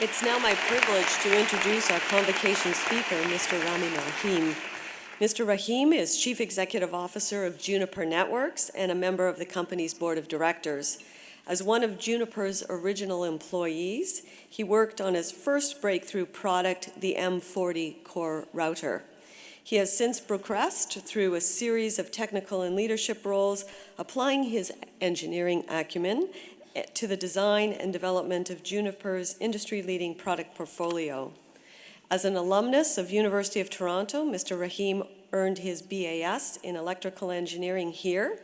It's now my privilege to introduce our convocation speaker, Mr. Rami Rahim. Mr. Rahim is Chief Executive Officer of Juniper Networks and a member of the company's board of directors. As one of Juniper's original employees, he worked on his first breakthrough product, the M40 core router. He has since progressed through a series of technical and leadership roles, applying his engineering acumen to the design and development of Juniper's industry-leading product portfolio. As an alumnus of University of Toronto, Mr. Rahim earned his BAS in electrical engineering here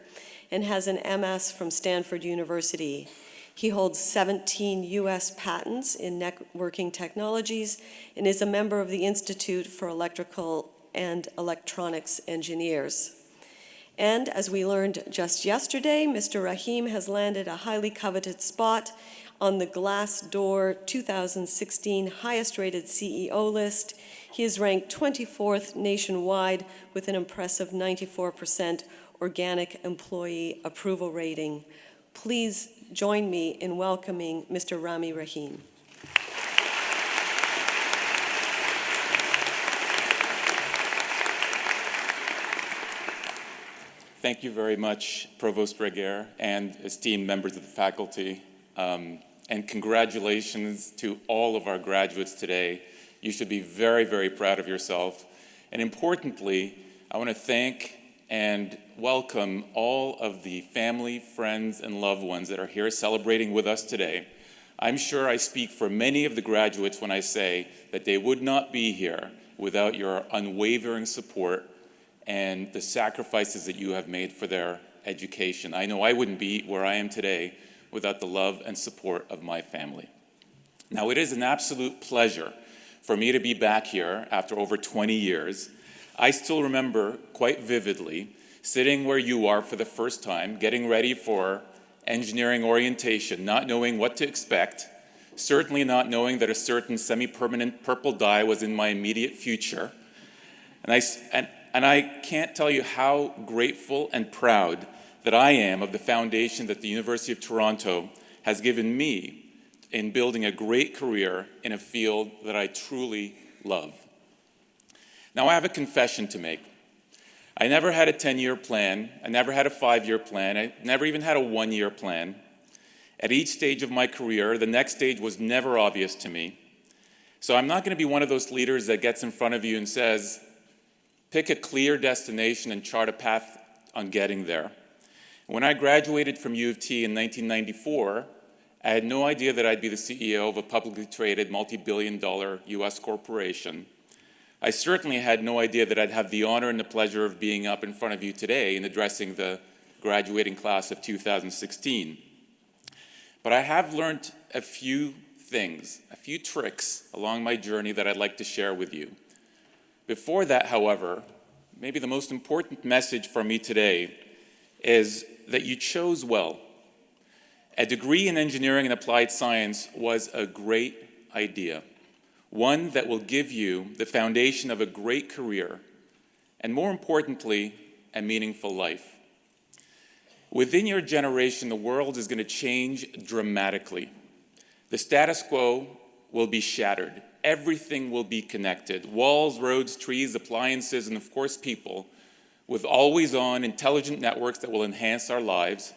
and has an MS from Stanford University. He holds 17 US patents in networking technologies and is a member of the Institute for Electrical and Electronics Engineers. And as we learned just yesterday, Mr. Rahim has landed a highly coveted spot on the Glassdoor 2016 highest rated CEO list. He is ranked 24th nationwide with an impressive 94% organic employee approval rating. Please join me in welcoming Mr. Rami Rahim. Thank you very much, Provost Reguer and esteemed members of the faculty. And congratulations to all of our graduates today. You should be very, very proud of yourself. And importantly, I want to thank and welcome all of the family, friends, and loved ones that are here celebrating with us today. I'm sure I speak for many of the graduates when I say that they would not be here without your unwavering support and the sacrifices that you have made for their education. I know I wouldn't be where I am today without the love and support of my family. Now, it is an absolute pleasure for me to be back here after over 20 years. I still remember quite vividly sitting where you are for the first time, getting ready for engineering orientation, not knowing what to expect, certainly not knowing that a certain semi-permanent purple dye was in my immediate future. And I can't tell you how grateful and proud that I am of the foundation that the University of Toronto has given me in building a great career in a field that I truly love. Now, I have a confession to make. I never had a 10-year plan. I never had a 5-year plan. I never even had a 1-year plan. At each stage of my career, the next stage was never obvious to me. So I'm not going to be one of those leaders that gets in front of you and says, pick a clear destination and chart a path on getting there. When I graduated from U of T in 1994, I had no idea that I'd be the CEO of a publicly traded multi-billion-dollar US corporation. I certainly had no idea that I'd have the honor and the pleasure of being up in front of you today and addressing the graduating class of 2016. But I have learned a few things, a few tricks along my journey that I'd like to share with you. Before that, however, maybe the most important message for me today is that you chose well. A degree in engineering and applied science was a great idea, one that will give you the foundation of a great career, and more importantly, a meaningful life. Within your generation, the world is going to change dramatically. The status quo will be shattered. Everything will be connected. Walls, roads, trees, appliances, and of course people, with always-on intelligent networks that will enhance our lives.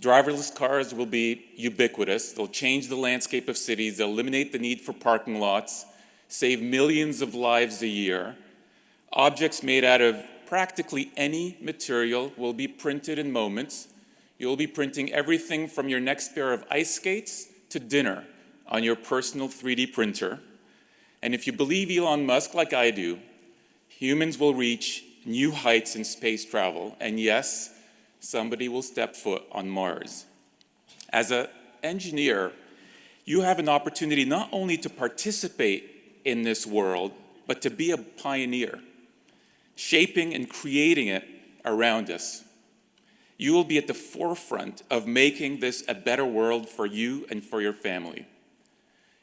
Driverless cars will be ubiquitous. They'll change the landscape of cities. They'll eliminate the need for parking lots, save millions of lives a year. Objects made out of practically any material will be printed in moments. You'll be printing everything from your next pair of ice skates to dinner on your personal 3D printer. And if you believe Elon Musk like I do, humans will reach new heights in space travel. And yes, somebody will step foot on Mars. As an engineer, you have an opportunity not only to participate in this world, but to be a pioneer, shaping and creating it around us. You will be at the forefront of making this a better world for you and for your family.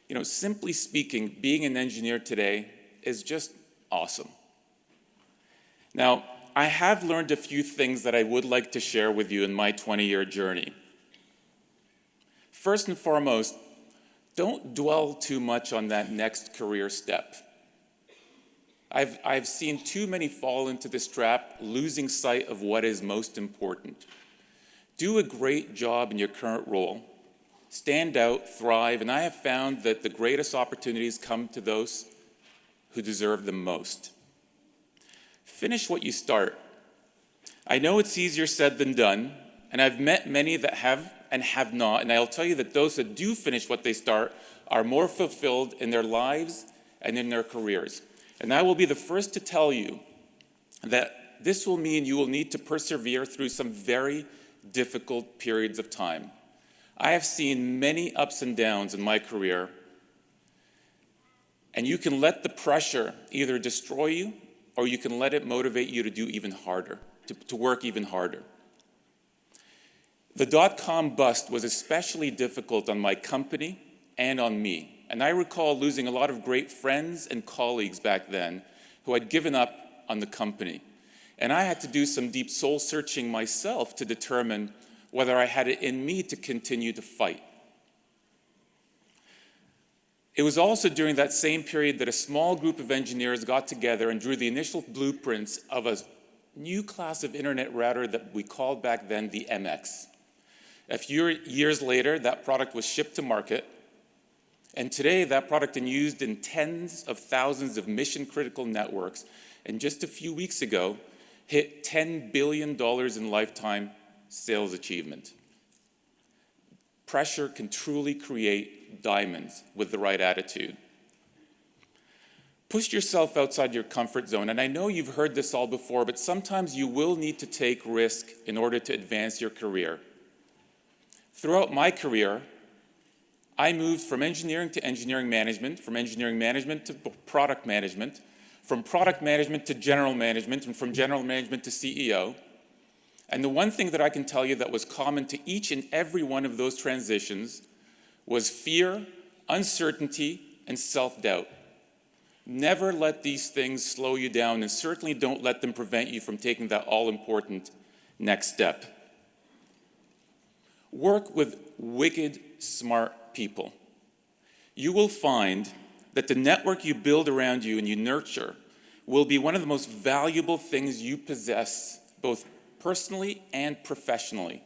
You know, simply speaking, being an engineer today is just awesome. Now, I have learned a few things that I would like to share with you in my 20-year journey. First and foremost, don't dwell too much on that next career step. I've seen too many fall into this trap, losing sight of what is most important. Do a great job in your current role. Stand out, thrive, and I have found that the greatest opportunities come to those who deserve them most. Finish what you start. I know it's easier said than done, and I've met many that have and have not, and I'll tell you that those that do finish what they start are more fulfilled in their lives and in their careers. And I will be the first to tell you that this will mean you will need to persevere through some very difficult periods of time. I have seen many ups and downs in my career, and you can let the pressure either destroy you or you can let it motivate you to do even harder, to work even harder. The dot-com bust was especially difficult on my company and on me. And I recall losing a lot of great friends and colleagues back then who had given up on the company. And I had to do some deep soul searching myself to determine whether I had it in me to continue to fight. It was also during that same period that a small group of engineers got together and drew the initial blueprints of a new class of internet router that we called back then the MX. A few years later, that product was shipped to market. And today, that product is used in tens of thousands of mission-critical networks, and just a few weeks ago, hit $10 billion in lifetime sales achievement. Pressure can truly create diamonds with the right attitude. Push yourself outside your comfort zone, and I know you've heard this all before, but sometimes you will need to take risk in order to advance your career. Throughout my career, I moved from engineering to engineering management, from engineering management to product management, from product management to general management, and from general management to CEO. And the one thing that I can tell you that was common to each and every one of those transitions was fear, uncertainty, and self-doubt. Never let these things slow you down, and certainly don't let them prevent you from taking that all-important next step. Work with wicked smart people. You will find that the network you build around you and you nurture will be one of the most valuable things you possess, both personally and professionally.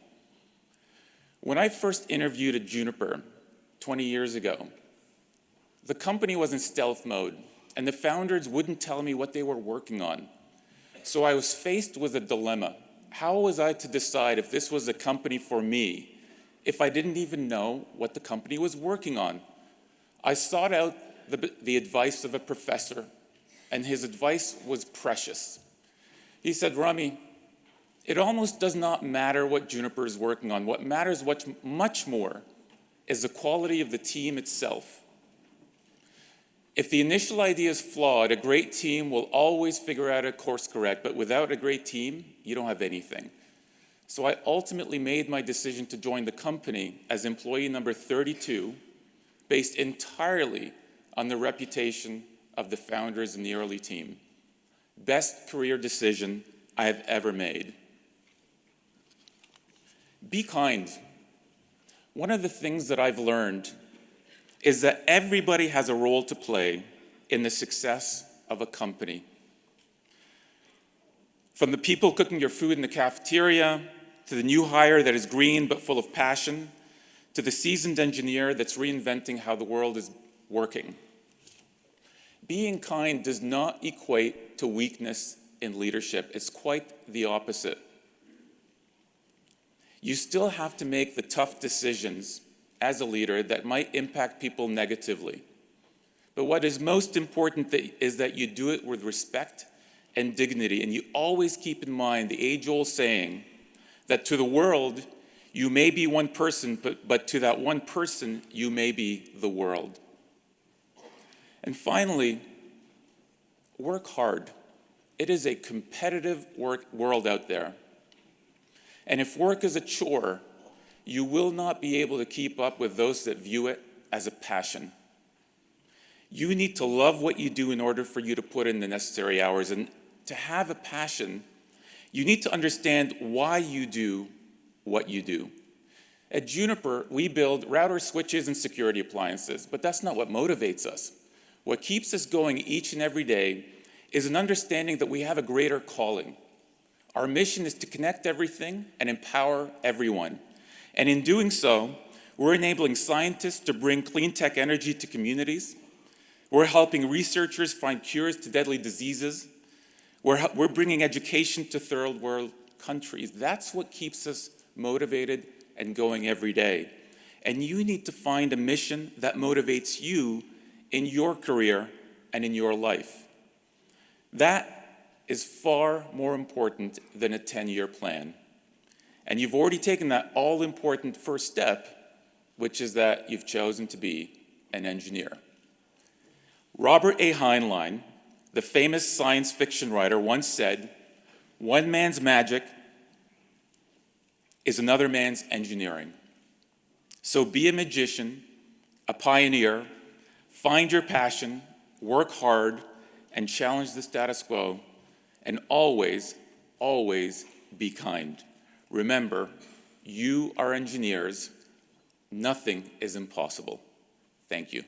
When I first interviewed at Juniper 20 years ago, the company was in stealth mode, and the founders wouldn't tell me what they were working on. So I was faced with a dilemma. How was I to decide if this was a company for me if I didn't even know what the company was working on? I sought out the advice of a professor, and his advice was precious. He said, Rami, it almost does not matter what Juniper is working on. What matters much more is the quality of the team itself. If the initial idea is flawed, a great team will always figure out a course correct, but without a great team, you don't have anything. So I ultimately made my decision to join the company as employee number 32, based entirely on the reputation of the founders and the early team. Best career decision I have ever made. Be kind. One of the things that I've learned is that everybody has a role to play in the success of a company. From the people cooking your food in the cafeteria, to the new hire that is green but full of passion, to the seasoned engineer that's reinventing how the world is working. Being kind does not equate to weakness in leadership. It's quite the opposite. You still have to make the tough decisions as a leader that might impact people negatively. But what is most important is that you do it with respect and dignity, and you always keep in mind the age-old saying that to the world, you may be one person, but to that one person, you may be the world. And finally, work hard. It is a competitive world out there. And if work is a chore, you will not be able to keep up with those that view it as a passion. You need to love what you do in order for you to put in the necessary hours. And to have a passion, you need to understand why you do what you do. At Juniper, we build routers, switches, and security appliances, but that's not what motivates us. What keeps us going each and every day is an understanding that we have a greater calling. Our mission is to connect everything and empower everyone. And in doing so, we're enabling scientists to bring clean tech energy to communities. We're helping researchers find cures to deadly diseases. We're bringing education to third world countries. That's what keeps us motivated and going every day. And you need to find a mission that motivates you in your career and in your life. That is far more important than a 10-year plan. And you've already taken that all-important first step, which is that you've chosen to be an engineer. Robert A. Heinlein, the famous science fiction writer, once said, "One man's magic is another man's engineering." So be a magician, a pioneer, find your passion, work hard, and challenge the status quo, and always, always be kind. Remember, you are engineers. Nothing is impossible. Thank you.